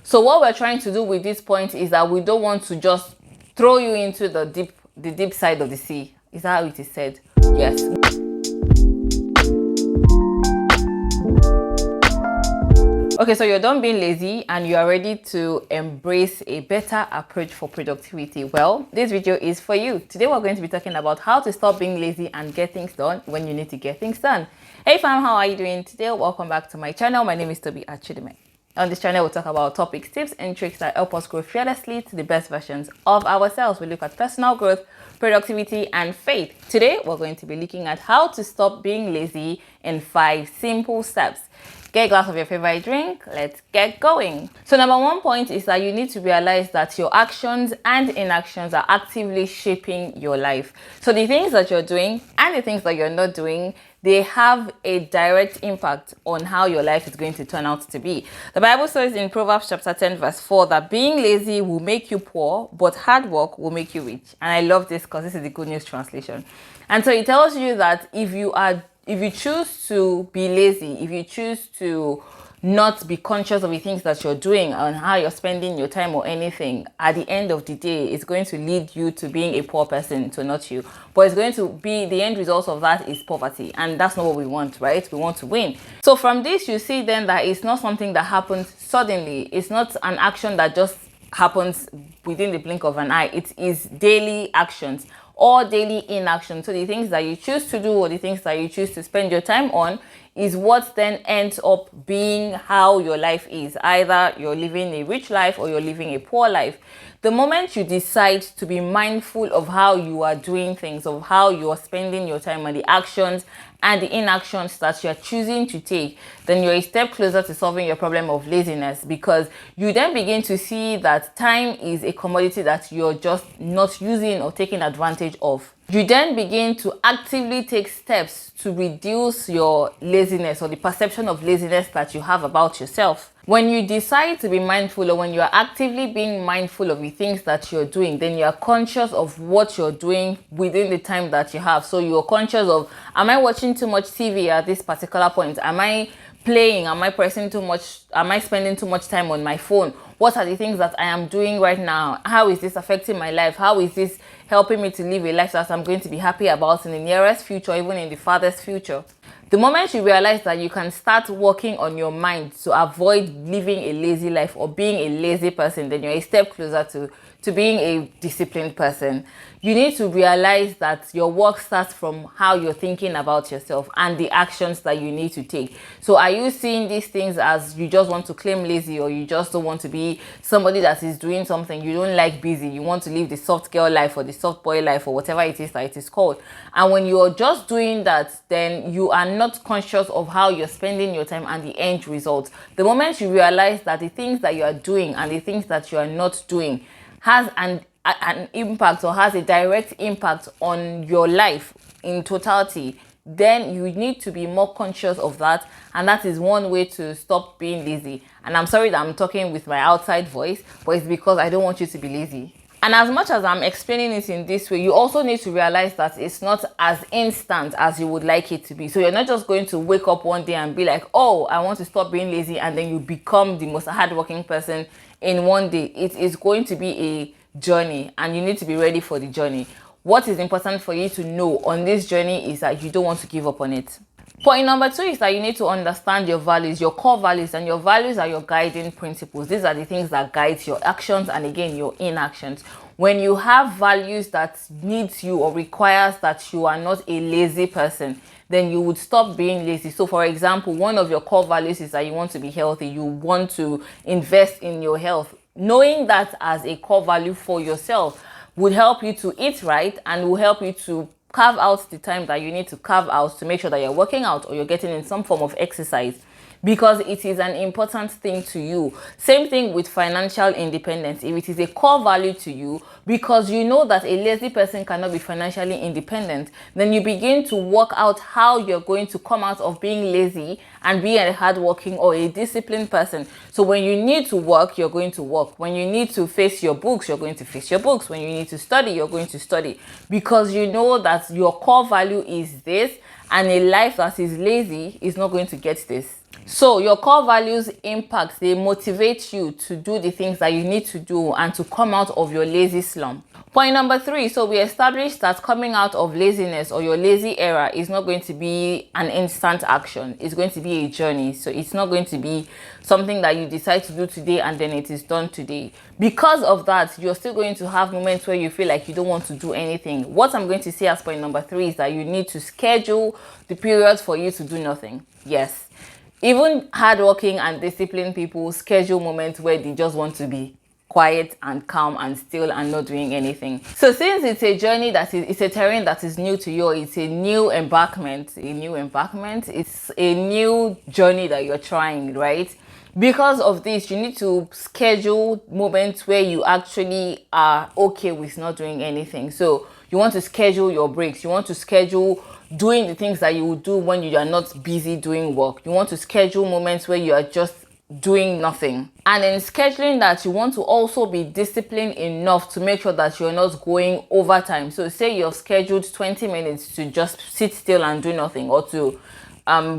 So what we're trying to do with this point is that we don't want to just throw you into the deep side of the sea. Is that how it is said? Yes. Okay, so you're done being lazy and you are ready to embrace a better approach for productivity. Well, this video is for you. Today we're going to be talking about how to stop being lazy and get things done when you need to get things done. Hey fam, how are you doing today? Welcome back to my channel. My name is Tobi Achudume. On this channel, we'll talk about topics, tips, and tricks that help us grow fearlessly to the best versions of ourselves. We look at personal growth, productivity, and faith. Today, we're going to be looking at how to stop being lazy in 5 simple steps. Get a glass of your favorite drink. Let's get going. So number 1 point is that you need to realize that your actions and inactions are actively shaping your life. So the things that you're doing and the things that you're not doing, they have a direct impact on how your life is going to turn out to be. The Bible says in Proverbs chapter 10 verse 4 that being lazy will make you poor, but hard work will make you rich. And I love this because this is the Good News translation. And so it tells you that if you choose to be lazy, if you choose to not be conscious of the things that you're doing and how you're spending your time or anything, at the end of the day, it's going to lead you to being a poor person, so not you. But it's going to be, the end result of that is poverty. And that's not what we want, right? We want to win. So from this, you see then that it's not something that happens suddenly. It's not an action that just happens within the blink of an eye. It is daily actions or daily inaction. So the things that you choose to do or the things that you choose to spend your time on is what then ends up being how your life is. Either you're living a rich life or you're living a poor life. The moment you decide to be mindful of how you are doing things, of how you are spending your time and the actions and the inactions that you're choosing to take, then you're a step closer to solving your problem of laziness, because you then begin to see that time is a commodity that you're just not using or taking advantage of. You then begin to actively take steps to reduce your laziness or the perception of laziness that you have about yourself. When you decide to be mindful, or when you are actively being mindful of the things that you're doing, then you are conscious of what you're doing within the time that you have. So you're conscious of, am I watching too much TV at this particular point? Am I playing? Am I pressing too much? Am I spending too much time on my phone? What are the things that I am doing right now? How is this affecting my life? How is this helping me to live a life that I'm going to be happy about in the nearest future, even in the farthest future? The moment you realize that you can start working on your mind to avoid living a lazy life or being a lazy person, then you're a step closer to being a disciplined person. You need to realize that your work starts from how you're thinking about yourself and the actions that you need to take. So are you seeing these things as you just want to claim lazy, or you just don't want to be somebody that is doing something? You don't like busy. You want to live the soft girl life or the soft boy life or whatever it is that it is called. And when you're just doing that, then you are not conscious of how you're spending your time and the end result. The moment you realize that the things that you are doing and the things that you are not doing has an impact or has a direct impact on your life in totality, then you need to be more conscious of that. And that is one way to stop being lazy. And I'm sorry that I'm talking with my outside voice, but it's because I don't want you to be lazy. And as much as I'm explaining it in this way, you also need to realize that it's not as instant as you would like it to be. So you're not just going to wake up one day and be like, oh, I want to stop being lazy, and then you become the most hardworking person in one day. It is going to be a journey, and you need to be ready for the journey. What is important for you to know on this journey is that you don't want to give up on it. Point number 2 is that you need to understand your values, your core values, and your values are your guiding principles. These are the things that guide your actions and, again, your inactions. When you have values that needs you or requires that you are not a lazy person, then you would stop being lazy. So for example, one of your core values is that you want to be healthy. You want to invest in your health. Knowing that as a core value for yourself would help you to eat right and will help you to carve out the time that you need to carve out to make sure that you're working out or you're getting in some form of exercise, because it is an important thing to you. Same thing with financial independence. If it is a core value to you, because you know that a lazy person cannot be financially independent, then you begin to work out how you're going to come out of being lazy and be a hardworking or a disciplined person. So when you need to work, you're going to work. When you need to face your books, you're going to face your books. When you need to study, you're going to study, because you know that your core value is this, and a life that is lazy is not going to get this. So your core values impact, they motivate you to do the things that you need to do and to come out of your lazy slump. Point number 3, so we established that coming out of laziness or your lazy era is not going to be an instant action. It's going to be a journey. So it's not going to be something that you decide to do today and then it is done today. Because of that, you're still going to have moments where you feel like you don't want to do anything. What I'm going to say as point number 3 is that you need to schedule the periods for you to do nothing. Yes. Even hardworking and disciplined people schedule moments where they just want to be quiet and calm and still and not doing anything. So since it's a journey it's a terrain that is new to you, it's a new embarkment, it's a new journey that you're trying, right? Because of this, you need to schedule moments where you actually are okay with not doing anything. So you want to schedule your breaks. You want to schedule doing the things that you would do when you are not busy doing work. You want to schedule moments where you are just doing nothing. And in scheduling that, you want to also be disciplined enough to make sure that you're not going overtime. So say you've scheduled 20 minutes to just sit still and do nothing, or to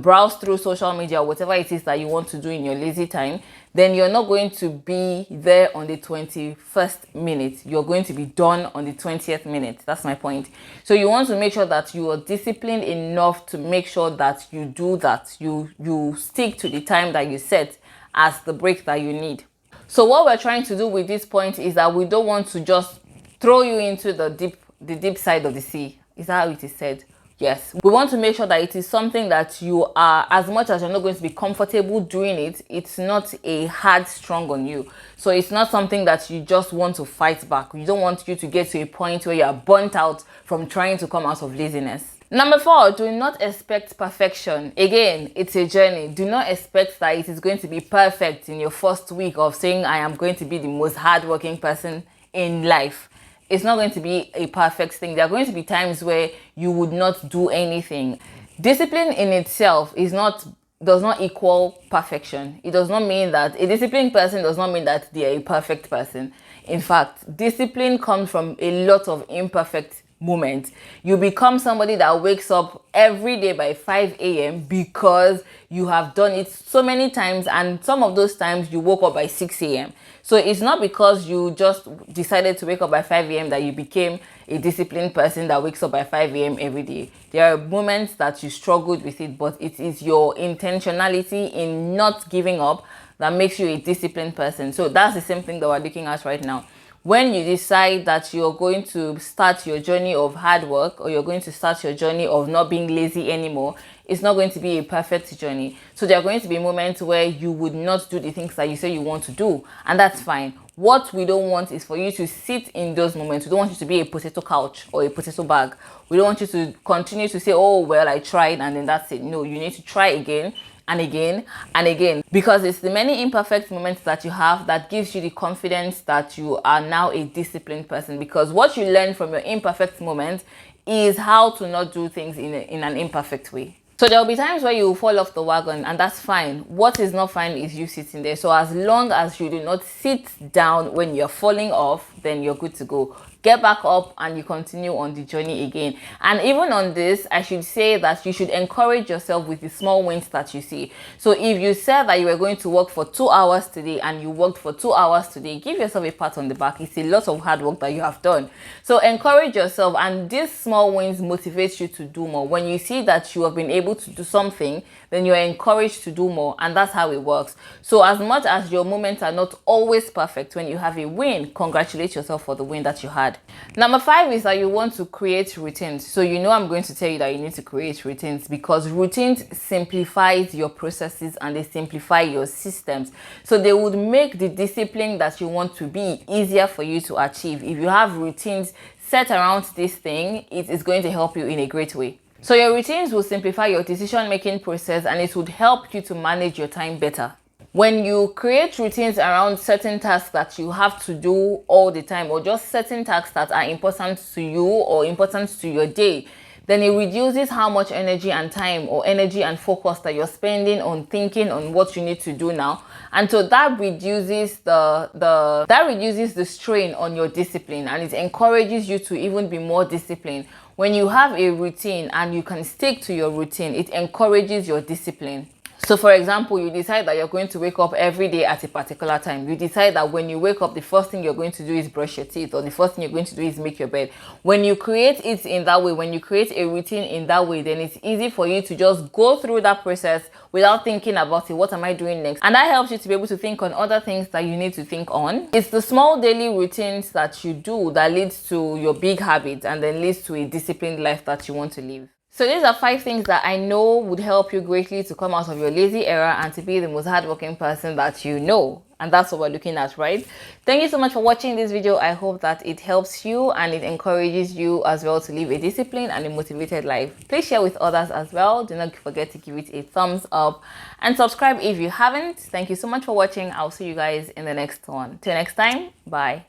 browse through social media, whatever it is that you want to do in your lazy time, then you're not going to be there on the 21st minute. You're going to be done on the 20th minute. That's my point. So you want to make sure that you are disciplined enough to make sure that you do that. You stick to the time that you set as the break that you need. So what we're trying to do with this point is that we don't want to just throw you into the deep side of the sea. Is that how it is said? Yes, we want to make sure that it is something that you are, as much as you're not going to be comfortable doing it, it's not a hard strong on you. So it's not something that you just want to fight back. You don't want you to get to a point where you are burnt out from trying to come out of laziness. Number 4, do not expect perfection. Again, it's a journey. Do not expect that it is going to be perfect in your first week of saying, I am going to be the most hardworking person in life. It's not going to be a perfect thing. There are going to be times where you would not do anything. Discipline in itself does not equal perfection. It does not mean that a disciplined person does not mean that they are a perfect person. In fact, discipline comes from a lot of imperfect moments. You become somebody that wakes up every day by 5 a.m. because you have done it so many times, and some of those times you woke up by 6 a.m. So it's not because you just decided to wake up by 5 a.m. that you became a disciplined person that wakes up by 5 a.m. every day. There are moments that you struggled with it, but it is your intentionality in not giving up that makes you a disciplined person. So that's the same thing that we're looking at right now. When you decide that you're going to start your journey of hard work, or you're going to start your journey of not being lazy anymore, it's not going to be a perfect journey. So there are going to be moments where you would not do the things that you say you want to do, and that's fine. What we don't want is for you to sit in those moments. We don't want you to be a potato couch or a potato bag. We don't want you to continue to say, oh, well, I tried and then that's it. No, you need to try again and again and again, because it's the many imperfect moments that you have that gives you the confidence that you are now a disciplined person. Because what you learn from your imperfect moments is how to not do things in an imperfect way. So there will be times where you fall off the wagon, and that's fine. What is not fine is you sitting there. So as long as you do not sit down when you're falling off, then you're good to go. Get back up and you continue on the journey again. And even on this, I should say that you should encourage yourself with the small wins that you see. So if you said that you were going to work for 2 hours today and you worked for 2 hours today, give yourself a pat on the back. It's a lot of hard work that you have done. So encourage yourself, and these small wins motivate you to do more. When you see that you have been able to do something, then you're encouraged to do more, and that's how it works. So as much as your moments are not always perfect, when you have a win, congratulate yourself for the win that you had. Number 5 is that you want to create routines. So I'm going to tell you that you need to create routines, because routines simplifies your processes and they simplify your systems. So they would make the discipline that you want to be easier for you to achieve. If you have routines set around this thing, it is going to help you in a great way. So your routines will simplify your decision-making process, and it would help you to manage your time better. When you create routines around certain tasks that you have to do all the time, or just certain tasks that are important to you or important to your day, then it reduces how much energy and time, or energy and focus, that you're spending on thinking on what you need to do now. And so that reduces the strain on your discipline, and it encourages you to even be more disciplined. When you have a routine and you can stick to your routine, it encourages your discipline. So for example, you decide that you're going to wake up every day at a particular time. You decide that when you wake up, the first thing you're going to do is brush your teeth, or the first thing you're going to do is make your bed. When you create it in that way, when you create a routine in that way, then it's easy for you to just go through that process without thinking about it. What am I doing next? And that helps you to be able to think on other things that you need to think on. It's the small daily routines that you do that leads to your big habits and then leads to a disciplined life that you want to live. So these are 5 things that I know would help you greatly to come out of your lazy era and to be the most hardworking person that you know. And that's what we're looking at, right? Thank you so much for watching this video. I hope that it helps you and it encourages you as well to live a disciplined and a motivated life. Please share with others as well. Do not forget to give it a thumbs up and subscribe if you haven't. Thank you so much for watching. I'll see you guys in the next one. Till next time, bye.